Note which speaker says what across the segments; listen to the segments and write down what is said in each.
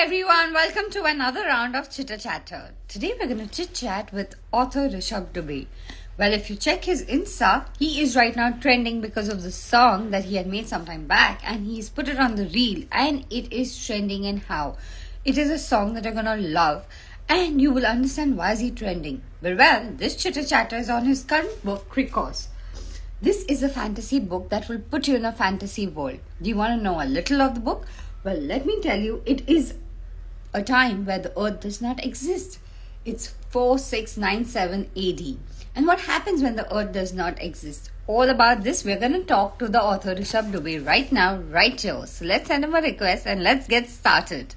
Speaker 1: everyone, welcome to another round of Chitter Chatter. Today we're going to chit chat with author RISHABH DUBEY. Well, if you check his Insta, he is right now trending because of the song that he had made some time back, and he's put it on the reel, and it is trending. And how? It is a song that you're going to love, and you will understand why is he trending. But well, this Chitter Chatter is on his current book, Krikos. This is a fantasy book that will put you in a fantasy world. Do you want to know a little of the book? Well, let me tell you, it is a time where the earth does not exist. It's 4697 AD. And what happens when the earth does not exist? All about this, we're going to talk to the author RISHABH DUBEY right now, right here. So let's send him a request and let's get started.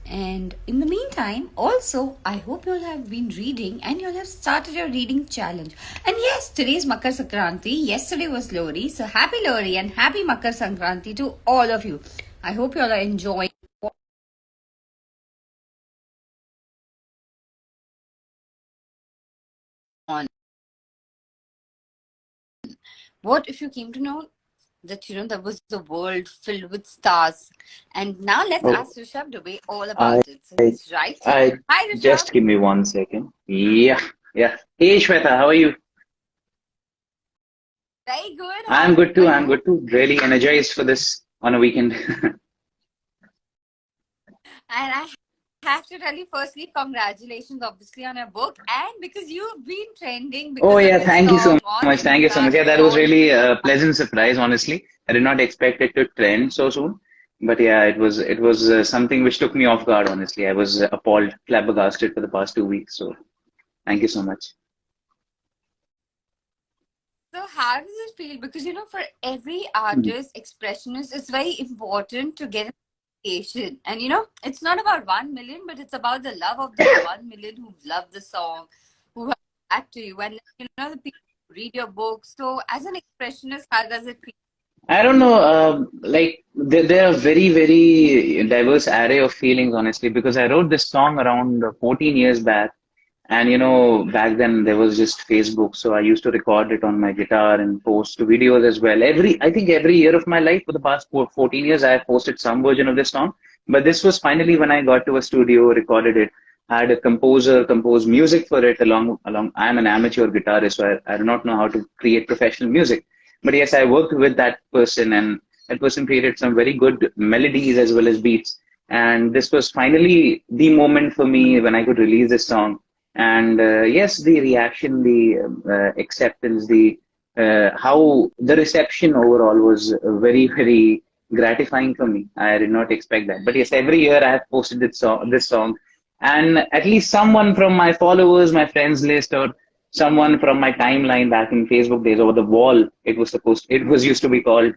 Speaker 1: And in the meantime, also, I hope you'll have been reading and you'll have started your reading challenge. And yes, today's Makar Sankranti. Yesterday was Lohri. So happy Lohri and happy Makar Sankranti to all of you. I hope you all are enjoying. On what if you came to know that there was the world filled with stars, and now let's
Speaker 2: Oh,
Speaker 1: ask RISHABH DUBEY all
Speaker 2: I,
Speaker 1: about it. So he's right here.
Speaker 2: I
Speaker 1: Hi RISHABH.
Speaker 2: just give me 1 second. Yeah. Hey, Shweta, how are you?
Speaker 1: Very good.
Speaker 2: I'm
Speaker 1: How
Speaker 2: good
Speaker 1: are
Speaker 2: too. I'm
Speaker 1: you?
Speaker 2: good too. Really energized for this on a weekend.
Speaker 1: And I have to tell you, firstly, congratulations, obviously, on your book, and because you've been trending
Speaker 2: Oh,
Speaker 1: because of
Speaker 2: yeah.
Speaker 1: your
Speaker 2: Thank you so
Speaker 1: song on
Speaker 2: much. Thank you so
Speaker 1: Insta.
Speaker 2: much. Yeah,
Speaker 1: There's
Speaker 2: that was
Speaker 1: all
Speaker 2: really a pleasant surprise, honestly. I did not expect it to trend so soon. But yeah, it was something which took me off guard, honestly. I was appalled, flabbergasted for the past 2 weeks. So thank you so much.
Speaker 1: so. How does it feel? Because for every
Speaker 2: Mhm.
Speaker 1: artist, expressionist, it's very important to get an appreciation. And it's not about 1 million, but it's about the love of those 1 million who love the song, who have back to you, and the people who read your book. So, as an expressionist, how does it feel?
Speaker 2: I don't know, like there are very, very diverse array of feelings, honestly, because I wrote this song around 14 years back. And back then there was just Facebook, so I used to record it on my guitar and post videos as well. I think every year of my life for the past 14 years, I have posted some version of this song. But this was finally when I got to a studio, recorded it, had a composer compose music for it along. I'm an amateur guitarist, so I do not know how to create professional music. But yes, I worked with that person, and that person created some very good melodies as well as beats. And this was finally the moment for me when I could release this song. And yes, the reaction, the acceptance, the how the reception overall was very, very gratifying for me. I did not expect that. But yes, every year I have posted this song, and at least someone from my followers, my friends list, or someone from my timeline back in Facebook days over the wall, it was used to be called.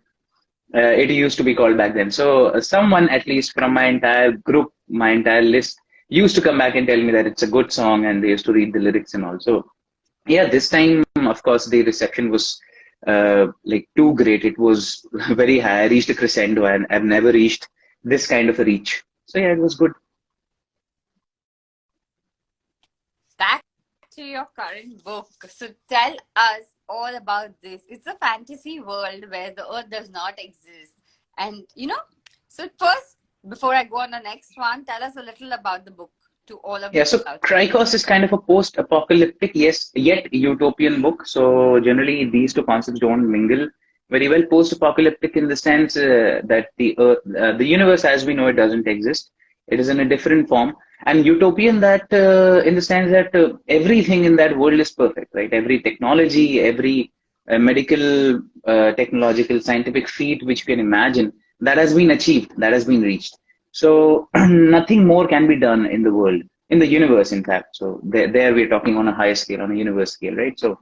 Speaker 2: It used to be called back then. So someone, at least from my entire group, my entire list, used to come back and tell me that it's a good song, and they used to read the lyrics and all. So yeah, this time, of course, the reception was like too great. It was very high. I reached a crescendo, and I've never reached this kind of a reach. So yeah, it was good.
Speaker 1: Back to your current book. So tell us all about this. It's a fantasy world where the earth does not exist. And so first, before I go on the next one, tell us a little about the book to all of
Speaker 2: Yeah,
Speaker 1: you
Speaker 2: so
Speaker 1: out here.
Speaker 2: Cricos is kind of a post-apocalyptic, yes, yet utopian book. So generally, these two concepts don't mingle very well. Post-apocalyptic in the sense that the universe as we know it doesn't exist. It is in a different form. And utopian that in the sense that everything in that world is perfect, right? Every technology, every medical, technological, scientific feat which you can imagine, that has been achieved, that has been reached. So nothing more can be done in the world, in the universe, in fact. So there we're talking on a higher scale, on a universe scale, right? So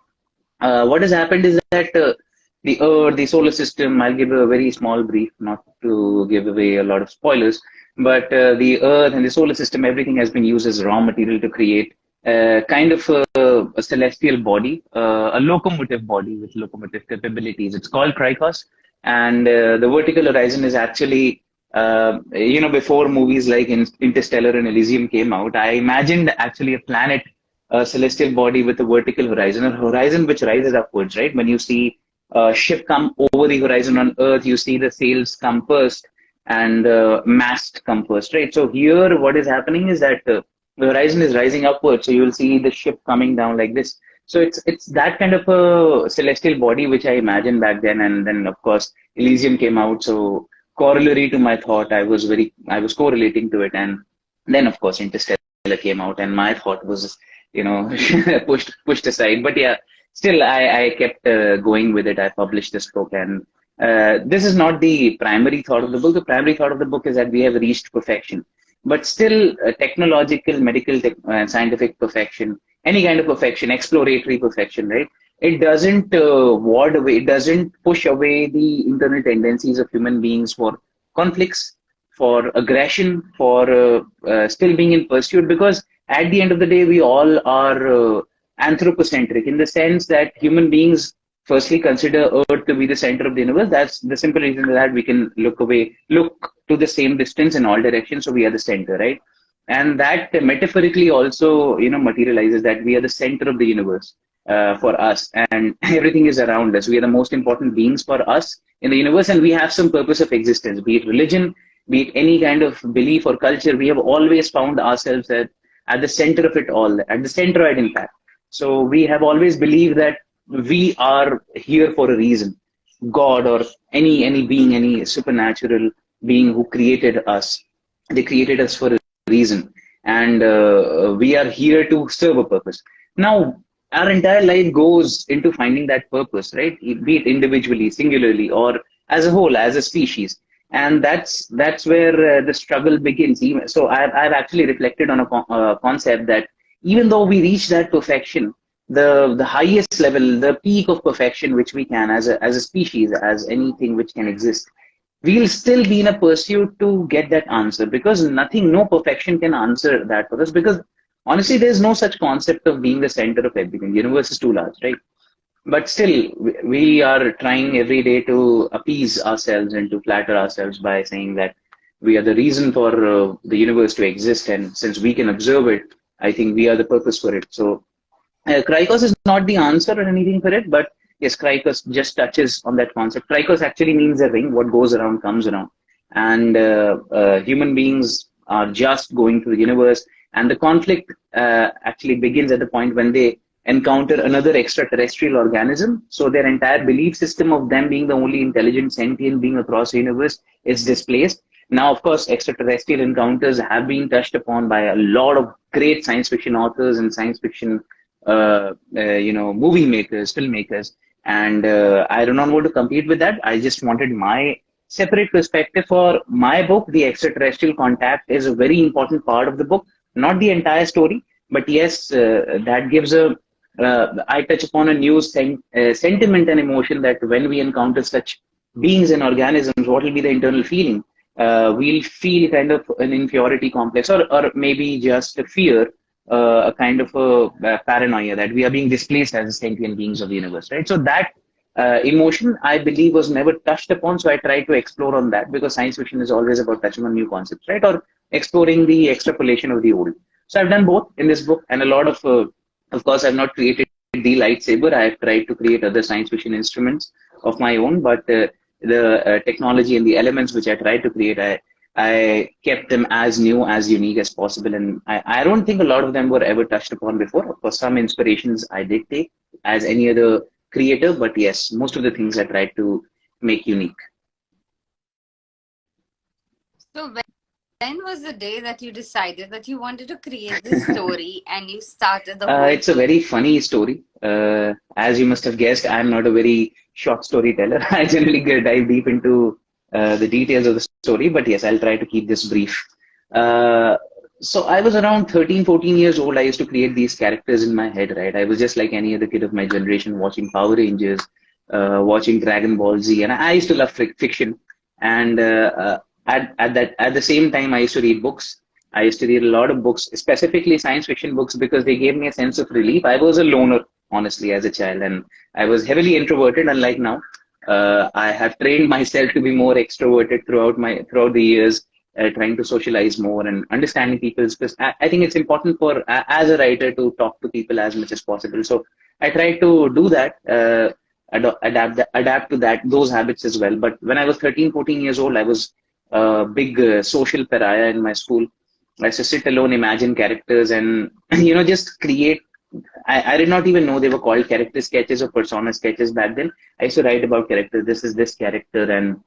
Speaker 2: what has happened is that the Earth, the solar system, I'll give a very small brief, not to give away a lot of spoilers, but the Earth and the solar system, everything has been used as raw material to create kind of a celestial body, a locomotive body with locomotive capabilities. It's called Cricos, and the vertical horizon is actually before movies like Interstellar and Elysium came out, I imagined actually a planet, a celestial body with a vertical horizon, a horizon which rises upwards, right? When you see a ship come over the horizon on Earth, you see the sails come first, and mast come first, right? So here, what is happening is that the horizon is rising upwards, so you will see the ship coming down like this. So it's that kind of a celestial body which I imagined back then, and then of course Elysium came out. So corollary to my thought, I was correlating to it, and then of course Interstellar came out, and my thought was, pushed aside. But yeah, still I kept going with it. I published this book, and this is not the primary thought of the book. The primary thought of the book is that we have reached perfection, but still technological, medical, scientific perfection, any kind of perfection, exploratory perfection, right? It doesn't ward away, it doesn't push away the internal tendencies of human beings for conflicts, for aggression, for still being in pursuit. Because at the end of the day, we all are anthropocentric in the sense that human beings firstly consider Earth to be the center of the universe. That's the simple reason that we can look to the same distance in all directions, so we are the center, right? And that metaphorically also, materializes that we are the center of the universe for us, and everything is around us. We are the most important beings for us in the universe, and we have some purpose of existence, be it religion, be it any kind of belief or culture. We have always found ourselves at the center of it all, at the centroid, in fact. So we have always believed that we are here for a reason. God or any being, any supernatural being who created us, they created us for a reason, and we are here to serve a purpose. Now, our entire life goes into finding that purpose, right? Be it individually, singularly, or as a whole, as a species. And that's where the struggle begins. Even so, I've actually reflected on a concept that even though we reach that perfection, the highest level, the peak of perfection which we can as a species, as anything which can exist, we'll still be in a pursuit to get that answer, because no perfection can answer that for us. Because honestly, there's no such concept of being the center of everything. The universe is too large, right? But still, we are trying every day to appease ourselves and to flatter ourselves by saying that we are the reason for the universe to exist, and since we can observe it, I think we are the purpose for it. So Krikos is not the answer or anything for it, but yes, Krikos just touches on that concept. Krikos actually means a ring. What goes around comes around. And human beings are just going through the universe. And the conflict actually begins at the point when they encounter another extraterrestrial organism. So their entire belief system of them being the only intelligent sentient being across the universe is displaced. Now, of course, extraterrestrial encounters have been touched upon by a lot of great science fiction authors and science fiction movie makers, filmmakers, and I do not want to compete with that. I just wanted my separate perspective for my book. The extraterrestrial contact is a very important part of the book, not the entire story, but yes, that gives I touch upon a new sentiment and emotion that when we encounter such beings and organisms, what will be the internal feeling? We'll feel kind of an inferiority complex, or maybe just a fear, a kind of a paranoia that we are being displaced as sentient beings of the universe, right? So that emotion, I believe, was never touched upon. So I try to explore on that, because science fiction is always about touching on new concepts, right? Or exploring the extrapolation of the old. So I've done both in this book, and a lot of course, I've not created the lightsaber. I've tried to create other science fiction instruments of my own, but the technology and the elements which I tried to create, I kept them as new, as unique as possible. And I don't think a lot of them were ever touched upon before. Of course, some inspirations I did take as any other creator, but yes, most of the things I tried to make unique.
Speaker 1: So when was the day that you decided that you wanted to create this story and you started the whole
Speaker 2: It's a very funny story. As you must have guessed, I'm not a very short storyteller. I generally dive deep into the details of the story, but yes, I'll try to keep this brief. So I was around 13, 14 years old. I used to create these characters in my head, right? I was just like any other kid of my generation, watching Power Rangers, watching Dragon Ball Z, and I used to love fiction. And at the same time, I used to read books. I used to read a lot of books, specifically science fiction books, because they gave me a sense of relief. I was a loner, honestly, as a child, and I was heavily introverted, unlike now. I have trained myself to be more extroverted throughout the years, trying to socialize more and understanding people. Because I think it's important for as a writer to talk to people as much as possible. So I try to do that, adapt to those habits as well. But when I was 13, 14 years old, I was big social pariah in my school. I used to sit alone, imagine characters, and just create. I did not even know they were called character sketches or persona sketches back then. I used to write about characters. This is this character, and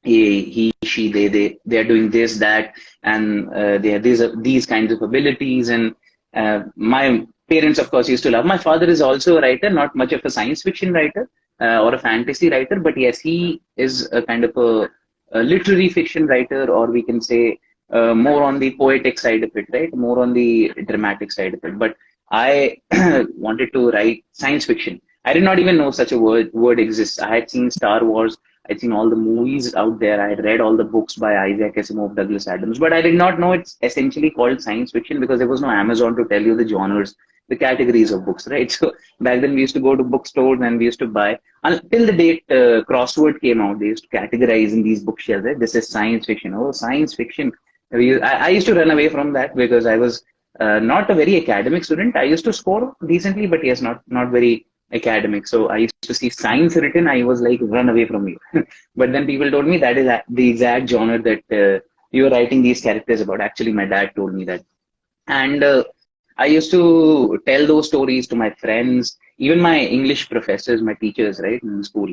Speaker 2: he, she, they are doing this, that, and they have these kinds of abilities. And my parents, of course, used to love. My father is also a writer, not much of a science fiction writer or a fantasy writer, but yes, he is a kind of a literary fiction writer, or we can say more on the poetic side of it, right? More on the dramatic side of it. But I wanted to write science fiction. I did not even know such a word exists. I had seen Star Wars. I'd seen all the movies out there. I had read all the books by Isaac Asimov, Douglas Adams, but I did not know it's essentially called science fiction because there was no Amazon to tell you the genres, the categories of books, right? So back then we used to go to bookstores and we used to buy. Until the date Crossword came out, they used to categorize in these bookshelves. Right? This is science fiction. Oh, science fiction. I used to run away from that because I was not a very academic student. I used to score decently, but yes, not very academic. So I used to see science written. I was like, run away from you. But then people told me that is the exact genre that you are writing these characters about. Actually, my dad told me that. And I used to tell those stories to my friends, even my English professors, my teachers, right, in school.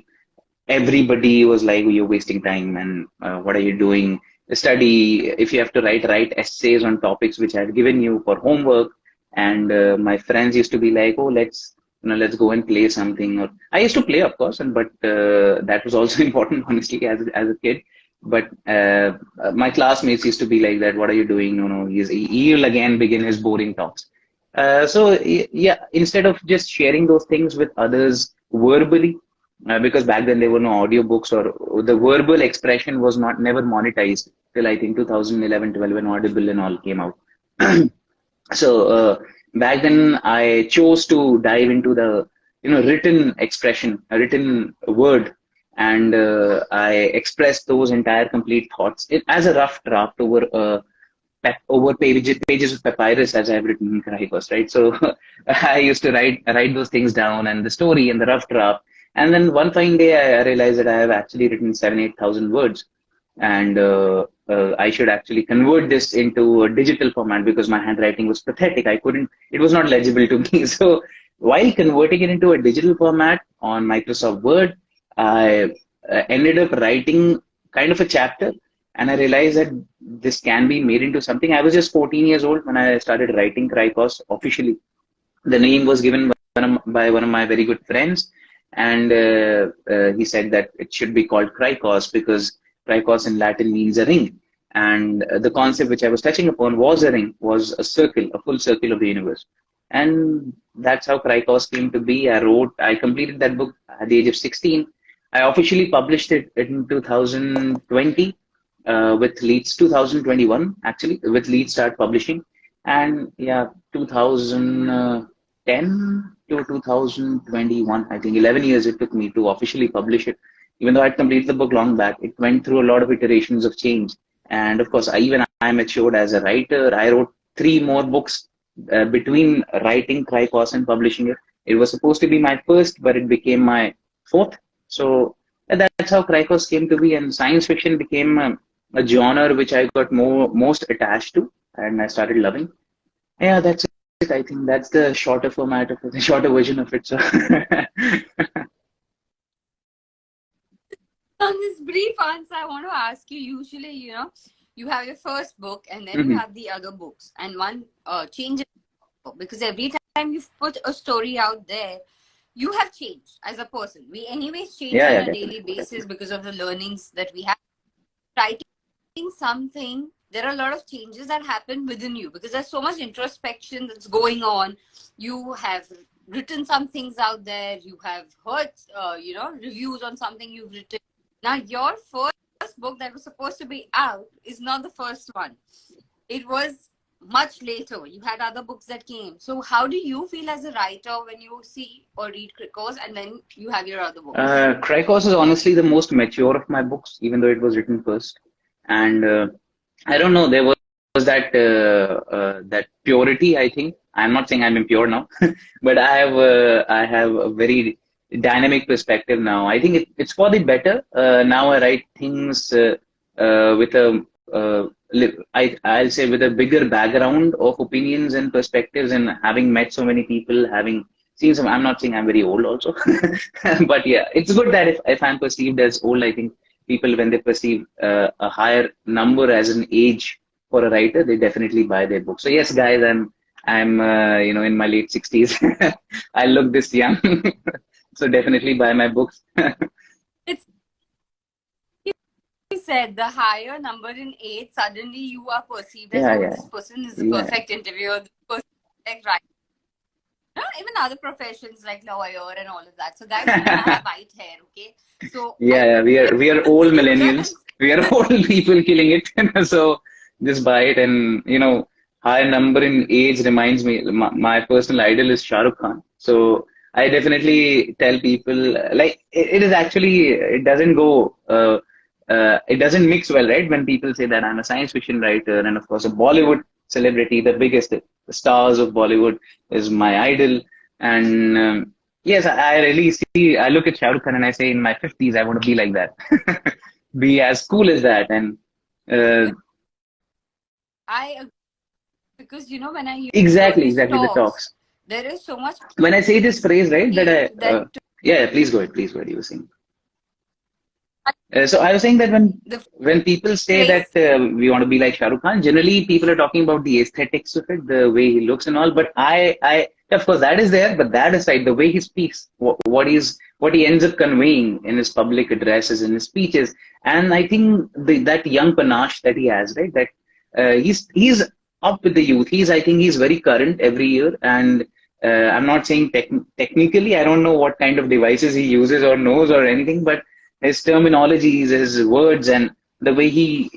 Speaker 2: Everybody was like, you're wasting time and what are you doing? Study. If you have to write essays on topics which I've given you for homework. And my friends used to be like, oh, let's go and play something. Or I used to play, of course, but that was also important, honestly, as a kid. But my classmates used to be like that. What are you doing? No, he'll again begin his boring talks. Yeah, instead of just sharing those things with others verbally, because back then there were no audiobooks, or the verbal expression was not never monetized till I think 2011, 12 when Audible and all came out. So back then I chose to dive into the written expression, a written word, and I expressed those entire complete thoughts as a rough draft over over pages of papyrus as I've written in Kraikos, right? So I used to write those things down and the story and the rough draft. And then one fine day I realized that I have actually written 7,000, 8,000 words, and I should actually convert this into a digital format because my handwriting was pathetic. I couldn't, it was not legible to me. So while converting it into a digital format on Microsoft Word, I ended up writing kind of a chapter, and I realized that this can be made into something. I was just 14 years old when I started writing Kraikos officially. The name was given by one of my very good friends, and he said that it should be called Kraikos because Kraikos in Latin means a ring. And the concept which I was touching upon was a ring, was a circle, a full circle of the universe. And that's how Kraikos came to be. I completed that book at the age of 16. I officially published it in 2020 with Leeds, 2021 actually, with Leeds Start Publishing. And yeah, 2010 to 2021, I think 11 years it took me to officially publish it. Even though I'd completed the book long back, it went through a lot of iterations of change. And of course, I matured as a writer. I wrote 3 more books between writing Kraikos and publishing it. It was supposed to be my first, but it became my 4th. So that's how Kraikos came to be, and science fiction became a genre which I got most attached to, and I started loving. Yeah, that's it. I think that's the shorter format of it, the shorter version of it. So
Speaker 1: On this brief answer, I want to ask you, usually, you have your first book and then you
Speaker 2: Mhm.
Speaker 1: have the other books, and one changes because every time you put a story out there, you have changed as a person. We anyways change
Speaker 2: Yeah,
Speaker 1: on
Speaker 2: yeah,
Speaker 1: a daily
Speaker 2: definitely,
Speaker 1: basis
Speaker 2: definitely.
Speaker 1: because of the learnings that we have. Writing something, there are a lot of changes that happen within you because there's so much introspection that's going on. You have written some things out there. You have heard, reviews on something you've written. Now, your first book that was supposed to be out is not the first one. It was much later. You had other books that came. So, how do you feel as a writer when you see or read Krikos and then you have your other books?
Speaker 2: Kraikos is honestly the most mature of my books, even though it was written first. And I don't know, there was that purity. I think I'm not saying I'm impure now, but I have a very dynamic perspective now. I think it's for the better. Now I write things. with a I'll say with a bigger background of opinions and perspectives, and having met so many people, having seen some. I'm not saying I'm very old also, but yeah, it's good that if I'm perceived as old, I think people when they perceive a higher number as an age for a writer, they definitely buy their book. So yes, guys, I'm in my late 60s. I look this young, so definitely buy my books.
Speaker 1: It's you said the higher number in age, suddenly you are perceived as,
Speaker 2: Yeah,
Speaker 1: oh,
Speaker 2: yeah,
Speaker 1: this person is the
Speaker 2: yeah,
Speaker 1: perfect interviewer, this person is like right. No, even other professions like lawyer and all of that. So guys, even I have white hair, okay? So
Speaker 2: yeah,
Speaker 1: I
Speaker 2: yeah. We are old millennials.
Speaker 1: and
Speaker 2: We are old people killing it. So just buy it, and higher number in age reminds me. My personal idol is Shah Rukh Khan. So I definitely tell people like it is actually it doesn't go. It doesn't mix well, right? When people say that I'm a science fiction writer, and of course a Bollywood celebrity, the biggest the stars of Bollywood is my idol, and yes, I really see. I look at Shah Rukh Khan and I say, in my 50s, I want to be like that, be as cool as that, and
Speaker 1: yeah,
Speaker 2: uh,
Speaker 1: I agree because when I hear
Speaker 2: exactly,
Speaker 1: his
Speaker 2: exactly the
Speaker 1: talks,
Speaker 2: talks.
Speaker 1: there is so much
Speaker 2: When I say this phrase, right, that
Speaker 1: feel
Speaker 2: I,
Speaker 1: that
Speaker 2: yeah, yeah, please go ahead. You were saying. So I was saying that
Speaker 1: the
Speaker 2: when people say that
Speaker 1: phrase
Speaker 2: we want to be like Shah Rukh Khan, generally people are talking about the aesthetics of it, the way he looks and all. But of course, that is there. But that aside, the way he speaks, what he ends up conveying in his public addresses, in his speeches, and I think that young panache that he has, right? That he's up with the youth. I think he's very current every year, and I'm not saying technically. I don't know what kind of devices he uses or knows or anything, but his terminologies, his words, and the way he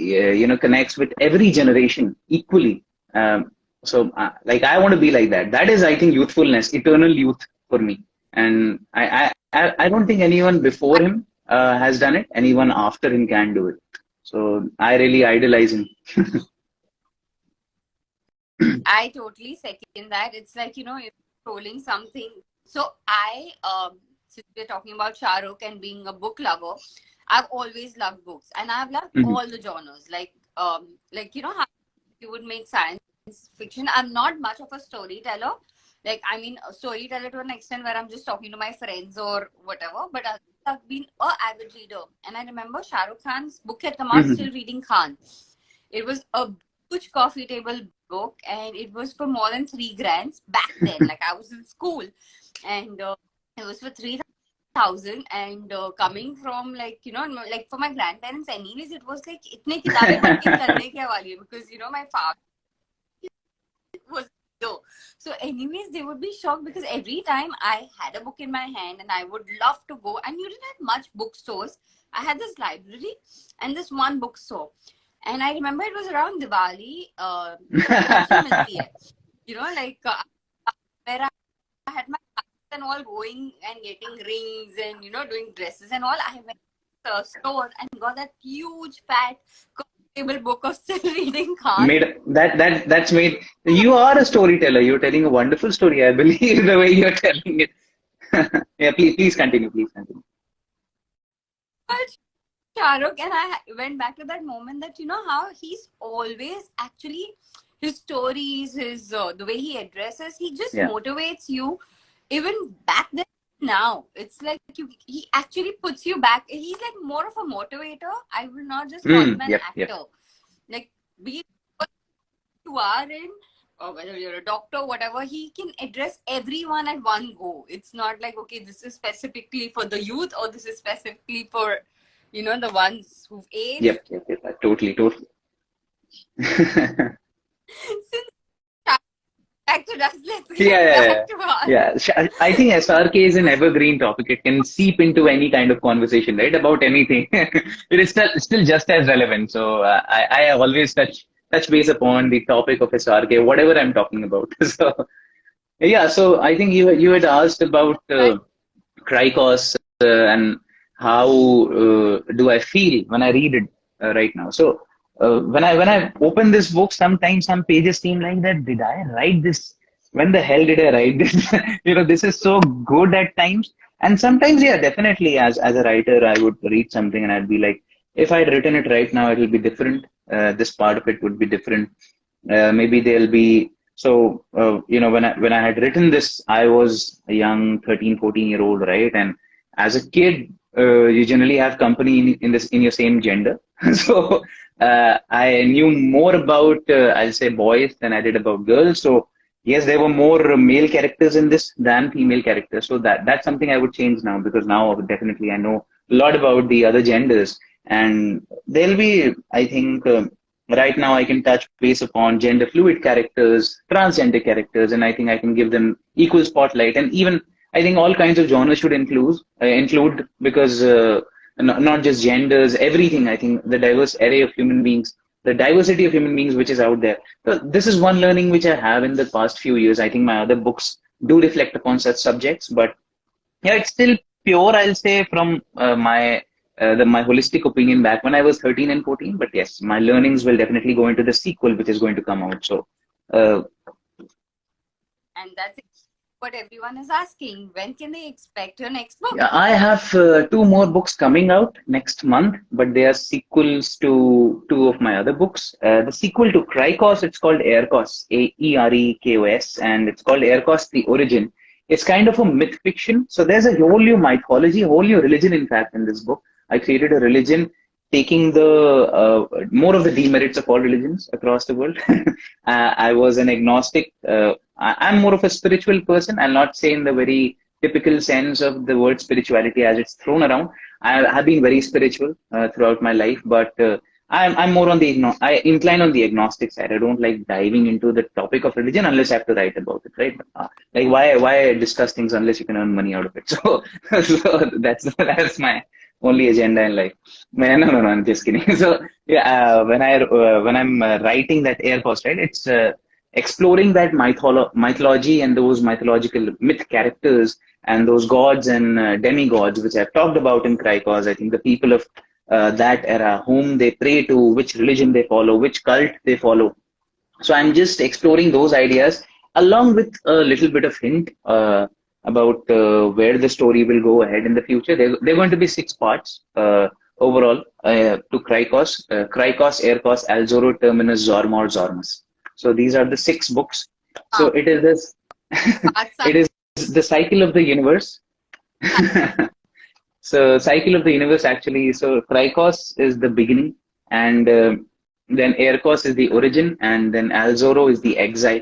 Speaker 2: connects with every generation equally. Like I want to be like that. That is, I think, youthfulness, eternal youth for me. And I don't think anyone before him has done it. Anyone after him can do it. So I really idolize him.
Speaker 1: I totally second that. It's like, if scrolling something. So since we're talking about Shah Rukh and being a book lover, I've always loved books and I've loved
Speaker 2: Mhm,
Speaker 1: all the genres. How you would make science fiction. I'm not much of a storyteller. Like, I mean, a storyteller to an extent where I'm just talking to my friends or whatever. But I've been a avid reader. And I remember Shah Rukh Khan's book had come out,
Speaker 2: mhm.
Speaker 1: Still Reading Khan. It was a huge coffee table book and it was for more than 3 grand back then. Like I was in school and it was for 3,000 and coming from like for my grandparents anyways, it was like itne kitabein padh ke karne kya wali hai because my father was low. So anyways, they would be shocked because every time I had a book in my hand and I would love to go and you didn't have much bookstores. I had this library and this one bookstore. And I remember it was around Diwali, Rakhi milti hai. Where I had my cousins and all going and getting rings and, doing dresses and all. I went to the store and got that huge fat table book of Still Reading Khan.
Speaker 2: Made that's made. You are a storyteller. You're telling a wonderful story. I believe the way you're telling it. Yeah, please continue. Please continue.
Speaker 1: Shah Rukh, and I went back to that moment that how he's always actually his stories, his the way he addresses, he just
Speaker 2: Yeah.
Speaker 1: motivates you. Even back then, now it's like he actually puts you back. He's like more of a motivator. I will not just call him an
Speaker 2: Yep. Yep.
Speaker 1: actor. Like be it what you are in, or whether you're a doctor, whatever, he can address everyone at one go. It's not like okay, this is specifically for the youth or this is specifically for the ones who've
Speaker 2: Yep.
Speaker 1: aged.
Speaker 2: Yep. Yep. Totally.
Speaker 1: Since back to us, let's
Speaker 2: Yeah,
Speaker 1: get
Speaker 2: yeah, yeah.
Speaker 1: back to us.
Speaker 2: Yeah. I think SRK is an evergreen topic. It can seep into any kind of conversation, right? About anything. It is still just as relevant. So I always touch base upon the topic of SRK, whatever I'm talking about. So yeah. So I think you had asked about
Speaker 1: Right.
Speaker 2: Cricos and how do I feel when I read it right now. So when I open this book, sometimes some pages seem like that. Did I write this? When the hell did I write this? This is so good at times, and sometimes, yeah, definitely. As a writer, I would read something and I'd be like, if I'd written it right now, it'll be different. This part of it would be different. Maybe there'll be when I had written this, I was a young 13, 14-year old, right? And as a kid, you generally have company in your same gender. So I knew more about I'll say boys than I did about girls. So yes, there were more male characters in this than female characters. So that's something I would change now, because now definitely I know a lot about the other genders, and there'll be, I think. Right now, I can touch base upon gender fluid characters, transgender characters, and I think I can give them equal spotlight. And even I think all kinds of genres should include because not just genders, everything. I think the diverse array of human beings, the diversity of human beings which is out there. So this is one learning which I have in the past few years. I think my other books do reflect upon such subjects, but yeah, it's still pure, I'll say, from my holistic opinion back when I was 13 and 14. But yes, my learnings will definitely go into the sequel, which is going to come out. So, uh,
Speaker 1: And that's what everyone is asking. When can they expect your next book?
Speaker 2: yeah, I have two more books coming out next month, but they are sequels to two of my other books. The sequel to Crykos, it's called Airkos, Aerekos, and it's called Airkos: The Origin. It's kind of a myth fiction. So there's a whole new mythology, a whole new religion, in fact, in this book. I created a religion taking the more of the demerits of all religions across the world. I was an agnostic. I'm more of a spiritual person. I'll not say in the very typical sense of the word spirituality as it's thrown around. I have been very spiritual throughout my life, but I'm more on I incline on the agnostic side. I don't like diving into the topic of religion unless I have to write about it, right? Like why discuss things unless you can earn money out of it? So, so that's my only agenda in life. No, I'm just kidding. So yeah, when I'm writing that air post, right, it's exploring that mythology and those mythological myth characters and those gods and demigods which I've talked about in Crykos. I think the people of that era, whom they pray to, which religion they follow, which cult they follow. So I'm just exploring those ideas along with a little bit of hint about where the story will go ahead in the future. They're going to be 6 parts overall to Crykos, Crykos, Airkos, Alzoro, Terminus, Zormor, Zormus. So these are the 6 books. So it is this, it is the cycle of the universe. So cycle of the universe actually. So Crykos is the beginning, and then Airkos is the origin, and then Alzoro is the exile,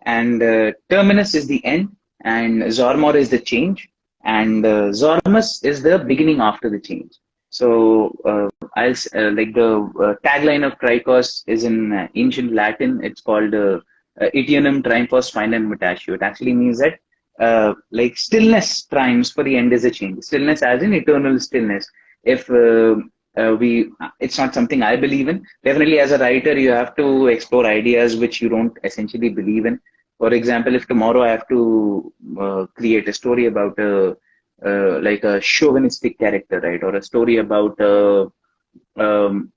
Speaker 2: and Terminus is the end, and Zormor is the change, and Zormus is the beginning after the change. So like the tagline of Crykos is in ancient Latin. It's called Itianum Triumphos Finem Mutatio. It actually means that like stillness triumphs, for the end is a change. Stillness as in eternal stillness. If it's not something I believe in. Definitely as a writer, you have to explore ideas which you don't essentially believe in. For example, if tomorrow I have to create a story about like a chauvinistic character, right? Or a story about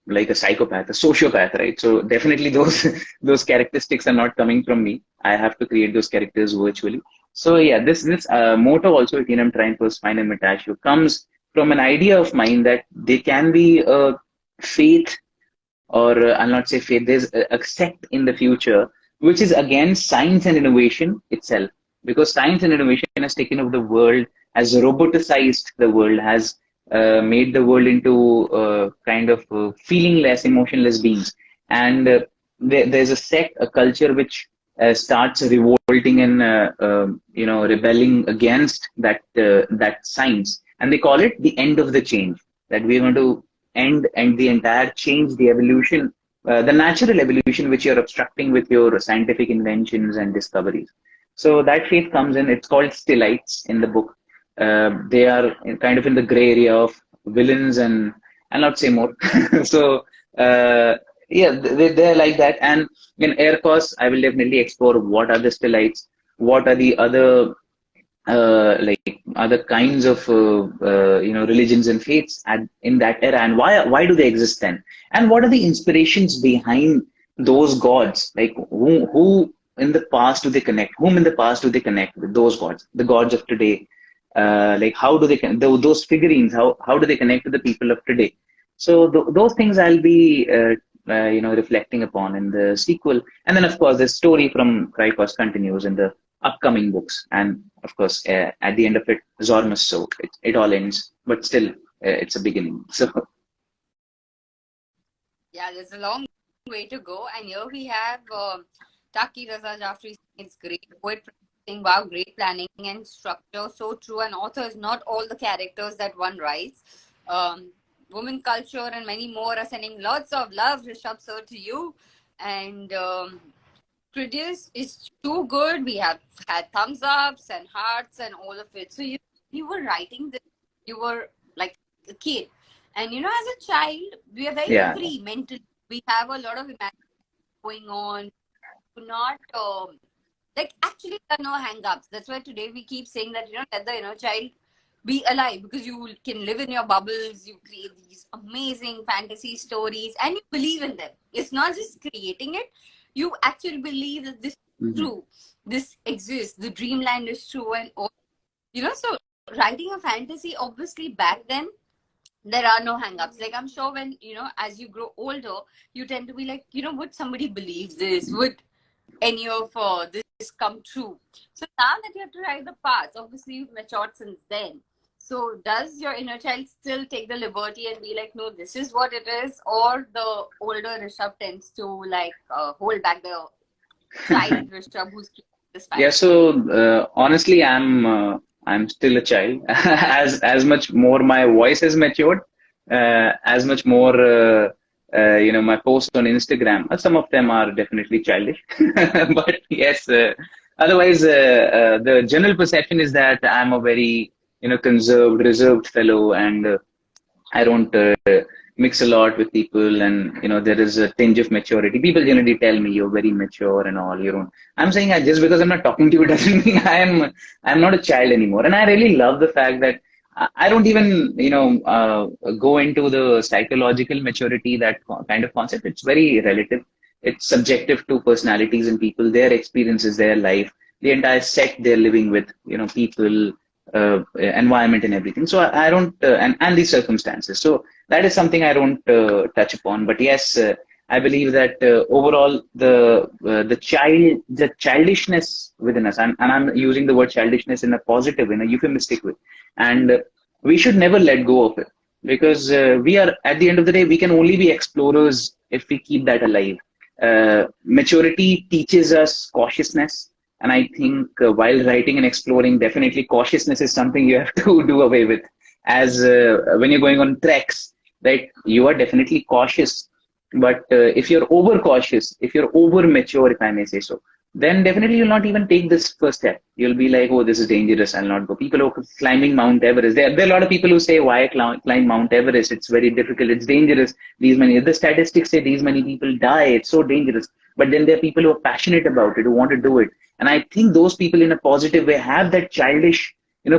Speaker 2: like a psychopath, a sociopath, right? So definitely those those characteristics are not coming from me. I have to create those characters virtually. So yeah, this motto also, Eternum Triumphos Finem Mutatio, comes from an idea of mine that there can be a faith, or I'll not say faith, there's a sect in the future which is against science and innovation itself. Because science and innovation has taken over the world, has roboticized the world, has made the world into kind of feelingless, emotionless beings. And there's a sect, a culture which starts revolting and rebelling against that science, and they call it the end of the change. That we're going to end and the entire change, the evolution, the natural evolution which you're obstructing with your scientific inventions and discoveries. So that faith comes in. It's called Stilites in the book. They are kind of in the gray area of villains, and I'll not say more. So yeah, they're like that. And in Airkos, I will definitely explore what are the Stilites, what are the other like other kinds of religions and faiths in that era, and why do they exist then, and what are the inspirations behind those gods? Like who in the past do they connect? Whom in the past do they connect with? Those gods, the gods of today. Like how do they those figurines? How do they connect to the people of today? So th those things I'll be reflecting upon in the sequel. And then of course the story from Krykos continues in the upcoming books, and of course at the end of it, Zormus. So it all ends, but still it's a beginning. So
Speaker 1: Yeah, there's a long way to go. And here we have Taki Raza Jafri. It's great. Poet predicting, wow, great planning and structure. So true. And authors, not all the characters that one writes. Women culture and many more are sending lots of love, Rishabh, sir, to you. And produce is too good. We have had thumbs ups and hearts and all of it. So you were writing this, you were like a kid. And as a child, we are very
Speaker 2: yeah,
Speaker 1: free mentally. We have a lot of imagination going on. Do not like actually there are no hang-ups. That's why today we keep saying that let the inner child be alive, because you can live in your bubbles. You create these amazing fantasy stories and you believe in them. It's not just creating it. You actually believe that this is
Speaker 2: hmm
Speaker 1: true. This exists. The dreamland is true, and all. So writing a fantasy, obviously back then there are no hang-ups. Like I'm sure when as you grow older, you tend to be like, would somebody believe this? Would any of this come true? So now that you have to write the parts, obviously you've matured since then. So does your inner child still take the liberty and be like, no, this is what it is? Or the older Rishabh tends to like hold back the child Rishabh who's creating this
Speaker 2: yeah.
Speaker 1: fantasy?
Speaker 2: So honestly, I'm still a child. As much more my voice has matured, as much more my posts on Instagram. Some of them are definitely childish, but yes. Otherwise, the general perception is that I'm a very conserved, reserved fellow, and I don't mix a lot with people, and there is a tinge of maturity. People generally tell me you're very mature and all. You don't. I'm saying that just because I'm not talking to you doesn't mean I'm not a child anymore. And I really love the fact that I don't even go into the psychological maturity, that kind of concept. It's very relative. It's subjective to personalities and people, their experiences, their life, the entire set they're living with. People, environment, and everything. So I don't and these circumstances. So that is something I don't touch upon. But yes, I believe that overall the childishness within us, and I'm using the word childishness in a positive, in a euphemistic way, and we should never let go of it, because we are, at the end of the day, we can only be explorers if we keep that alive. Maturity teaches us cautiousness, and I think while writing and exploring, definitely cautiousness is something you have to do away with. As when you're going on treks, right, you are definitely cautious. But if you're over cautious, if you're over mature, if I may say so, then definitely you'll not even take this first step. You'll be like, oh, this is dangerous, I'll not go. People who are climbing Mount Everest, there are a lot of people who say, why climb Mount Everest? It's very difficult, it's dangerous. The statistics say these many people die, it's so dangerous. But then there are people who are passionate about it, who want to do it. And I think those people in a positive way have that childish,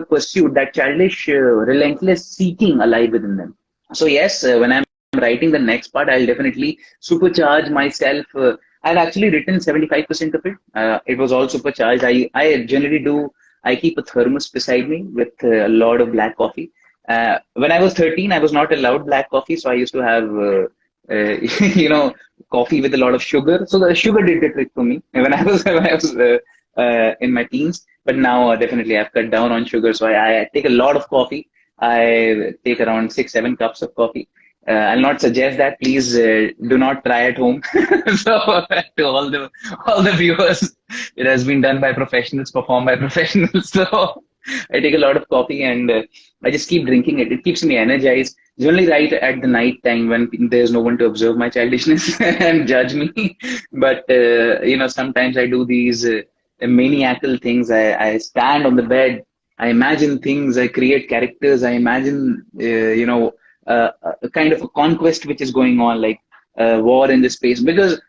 Speaker 2: pursuit, that childish, relentless seeking alive within them. So yes, when I'm writing the next part, I'll definitely supercharge myself. I've actually written 75% of it. It was all supercharged. I generally do. I keep a thermos beside me with a lot of black coffee. When I was 13, I was not allowed black coffee, so I used to have, coffee with a lot of sugar. So the sugar did the trick for me when I was in my teens. But now definitely I've cut down on sugar, so I take a lot of coffee. I take around 6, 7 cups of coffee. I'll not suggest that. Please do not try at home. So to all the viewers, it has been done by professionals, performed by professionals. So I take a lot of coffee, and I just keep drinking it. It keeps me energized. Generally, right at the night time when there's no one to observe my childishness and judge me. But sometimes I do these maniacal things. I stand on the bed. I imagine things. I create characters. I imagine, a kind of a conquest which is going on, like war in the space. Because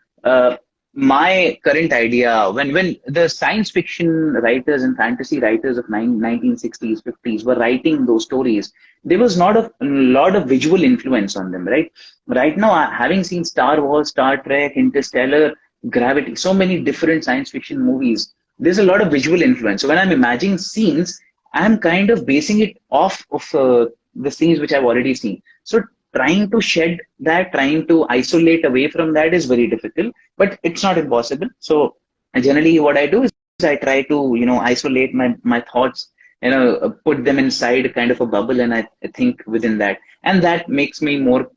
Speaker 2: my current idea, when the science fiction writers and fantasy writers of 1960s, 50s were writing those stories, there was not a lot of visual influence on them, right? Right now, having seen Star Wars, Star Trek, Interstellar, Gravity, so many different science fiction movies, there's a lot of visual influence. So when I'm imagining scenes, I'm kind of basing it off of the scenes which I've already seen. So trying to shed that, trying to isolate away from that is very difficult, but it's not impossible. So generally what I do is I try to, isolate my thoughts, put them inside kind of a bubble, and I think within that. And that makes me more,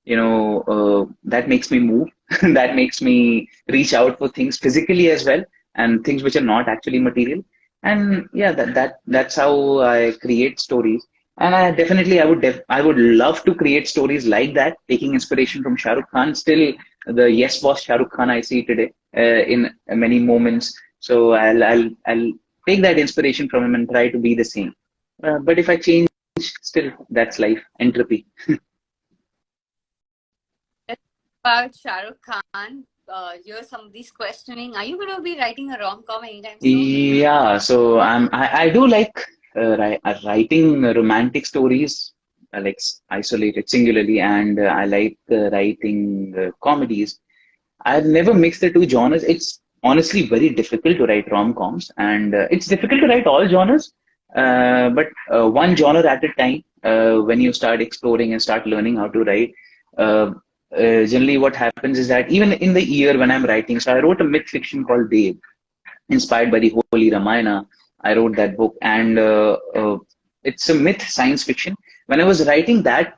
Speaker 2: that makes me move. That makes me reach out for things physically as well, and things which are not actually material. And yeah, that's how I create stories. And I definitely, I would love to create stories like that, taking inspiration from Shah Rukh Khan. Still, the Yes Boss Shah Rukh Khan I see today in many moments. So I'll take that inspiration from him and try to be the same. But if I change, still that's life, entropy.
Speaker 1: About Shah Rukh Khan, here's somebody's questioning. Are you going to be writing a rom-com anytime soon?
Speaker 2: Yeah, so I do like writing romantic stories, like isolated singularly, and I like writing comedies. I've never mixed the two genres. It's honestly very difficult to write rom-coms, and it's difficult to write all genres, but one genre at a time. When you start exploring and start learning how to write, uh, generally what happens is that even in the year when I'm writing, so I wrote a myth fiction called Dev, inspired by the Holy Ramayana. I wrote that book, and it's a myth science fiction. When I was writing that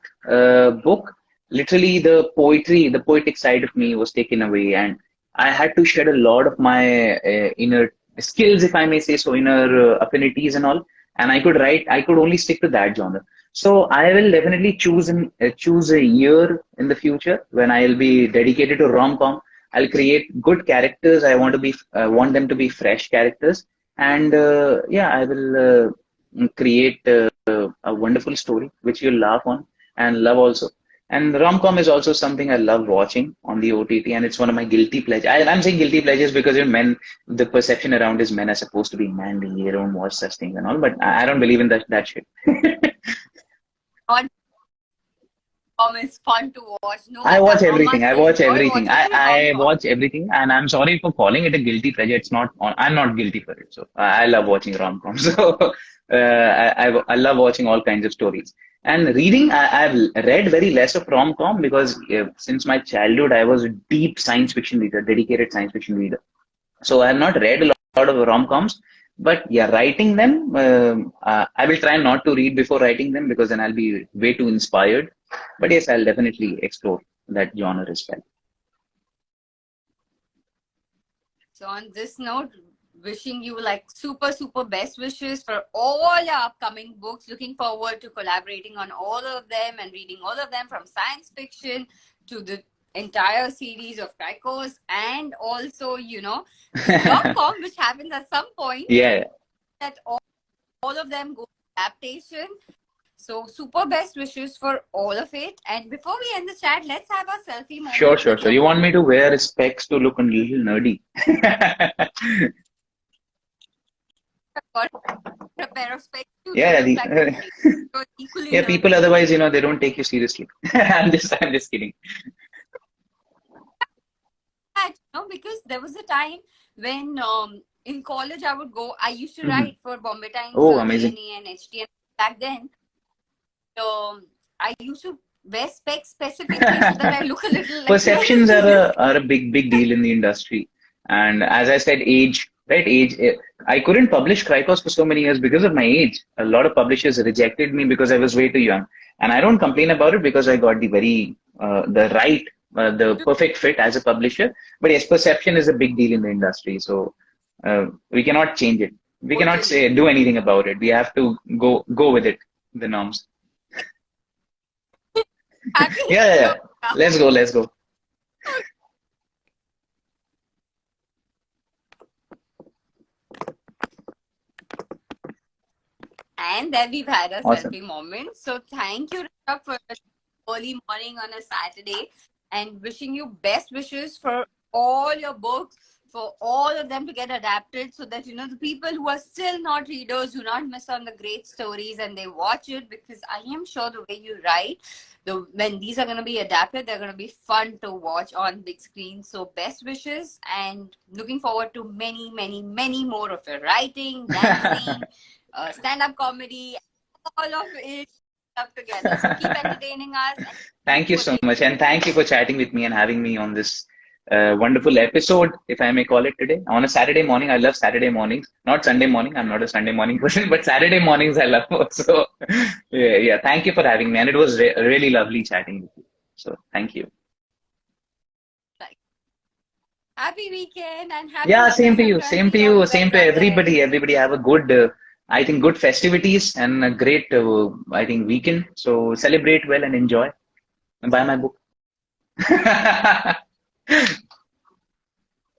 Speaker 2: book, literally the poetry, the poetic side of me was taken away, and I had to shed a lot of my inner skills, if I may say so, inner affinities and all. And I could write, I could only stick to that genre. So I will definitely choose a year in the future when I'll be dedicated to rom-com. I'll create good characters. Want them to be fresh characters, and yeah, I will create a wonderful story which you'll laugh on and love also. And rom-com is also something I love watching on the OTT, and it's one of my guilty pleasures. I'm saying guilty pleasures because men, the perception around is men are supposed to be manly. They don't watch such things and all, but I don't believe in that shit.
Speaker 1: Rom is fun to watch, no
Speaker 2: I
Speaker 1: matter
Speaker 2: watch
Speaker 1: how
Speaker 2: everything.
Speaker 1: much
Speaker 2: I
Speaker 1: you
Speaker 2: watch
Speaker 1: enjoy
Speaker 2: everything.
Speaker 1: watching
Speaker 2: I
Speaker 1: rom-com.
Speaker 2: watch everything, and I'm sorry for calling it a guilty pleasure. It's not. I'm not guilty for it. So I love watching rom-coms. So I love watching all kinds of stories. And reading, I've read very less of rom-com because since my childhood, I was a deep science fiction reader, dedicated science fiction reader. So I have not read a lot of rom-coms, but yeah, writing them, I will try not to read before writing them because then I'll be way too inspired. But yes, I'll definitely explore that genre as well.
Speaker 1: So on this note, wishing you like super, super best wishes for all your upcoming books. Looking forward to collaborating on all of them and reading all of them, from science fiction to the entire series of Cricos, and also, the rom-com, which happens at some point,
Speaker 2: Yeah,
Speaker 1: that all of them go adaptation. So super best wishes for all of it. And before we end the chat, let's have a selfie
Speaker 2: sure,
Speaker 1: moment
Speaker 2: sure,
Speaker 1: with
Speaker 2: sure.
Speaker 1: your
Speaker 2: You want me
Speaker 1: book.
Speaker 2: to wear specs to look a little nerdy?
Speaker 1: Got a pair of specs too to
Speaker 2: Yeah,
Speaker 1: look like a nerdy. So equally
Speaker 2: yeah.
Speaker 1: nerdy.
Speaker 2: People otherwise, they don't take you seriously. I'm just kidding.
Speaker 1: Because there was a time when in college I would go. I used to
Speaker 2: Mhm.
Speaker 1: write for Bombay Times,
Speaker 2: Oh, amazing.
Speaker 1: DNA, and HTM. Back then, I used to wear specs specifically so that I look a little like
Speaker 2: Perceptions are
Speaker 1: this.
Speaker 2: a big deal in the industry, and as I said, age, right? Age. I couldn't publish Cricos for so many years because of my age. A lot of publishers rejected me because I was way too young, and I don't complain about it because I got the perfect fit as a publisher. But yes, perception is a big deal in the industry, so we cannot change it. We cannot
Speaker 1: Totally.
Speaker 2: say do anything about it. We have to go with it, the norms.
Speaker 1: Happy
Speaker 2: Yeah, yeah, yeah.
Speaker 1: now.
Speaker 2: Let's go.
Speaker 1: And then we've had a
Speaker 2: Awesome.
Speaker 1: selfie moment. So thank you, Rishabh, for early morning on a Saturday, and wishing you best wishes for all your books, for all of them to get adapted, so that the people who are still not readers do not miss on the great stories and they watch it, because I am sure the way you write, when these are going to be adapted, they're going to be fun to watch on big screen. So best wishes, and looking forward to many, many, many more of your writing, dancing, stand-up comedy, all of it. up together. So keep entertaining us and
Speaker 2: Thank you
Speaker 1: for
Speaker 2: so
Speaker 1: being.
Speaker 2: much. And thank you for chatting with me and having me on this wonderful episode, if I may call it today. On a Saturday morning, I love Saturday mornings. Not Sunday morning. I'm not a Sunday morning person, but Saturday mornings I love. So, yeah. Thank you for having me. And it was really lovely chatting with you. So, thank you.
Speaker 1: Like, happy weekend and happy
Speaker 2: Yeah,
Speaker 1: Makar
Speaker 2: same to you. Same to
Speaker 1: Sankranti all
Speaker 2: you.
Speaker 1: the
Speaker 2: Same
Speaker 1: best
Speaker 2: to
Speaker 1: out there.
Speaker 2: everybody. Everybody have a good, I think, good festivities and a great, I think, weekend. So celebrate well and enjoy. And buy my book.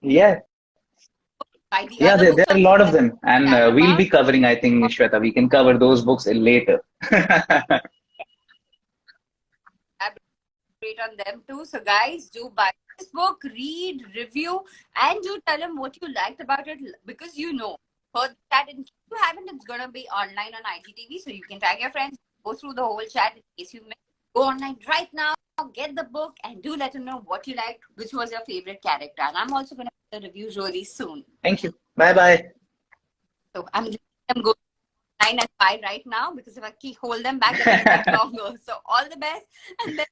Speaker 2: Yeah,
Speaker 1: Buy the
Speaker 2: yeah.
Speaker 1: other
Speaker 2: There
Speaker 1: books
Speaker 2: are a
Speaker 1: also
Speaker 2: lot of
Speaker 1: that
Speaker 2: them, and
Speaker 1: chat
Speaker 2: we'll
Speaker 1: about.
Speaker 2: be covering. I think, Shweta, we can cover those books later.
Speaker 1: Elaborate on them too. So guys, do buy this book, read, review, and do tell them what you liked about it because you know. Heard that in case you haven't, it's gonna be online on IGTV, so you can tag your friends, go through the whole chat in case you missed. Go online right now, get the book, and do let them know what you liked, which was your favorite character. And I'm also gonna put the review really soon.
Speaker 2: Thank you. Bye bye.
Speaker 1: So I'm going 9 and 5 right now because if I keep hold them back, they're gonna take longer. So all the best and then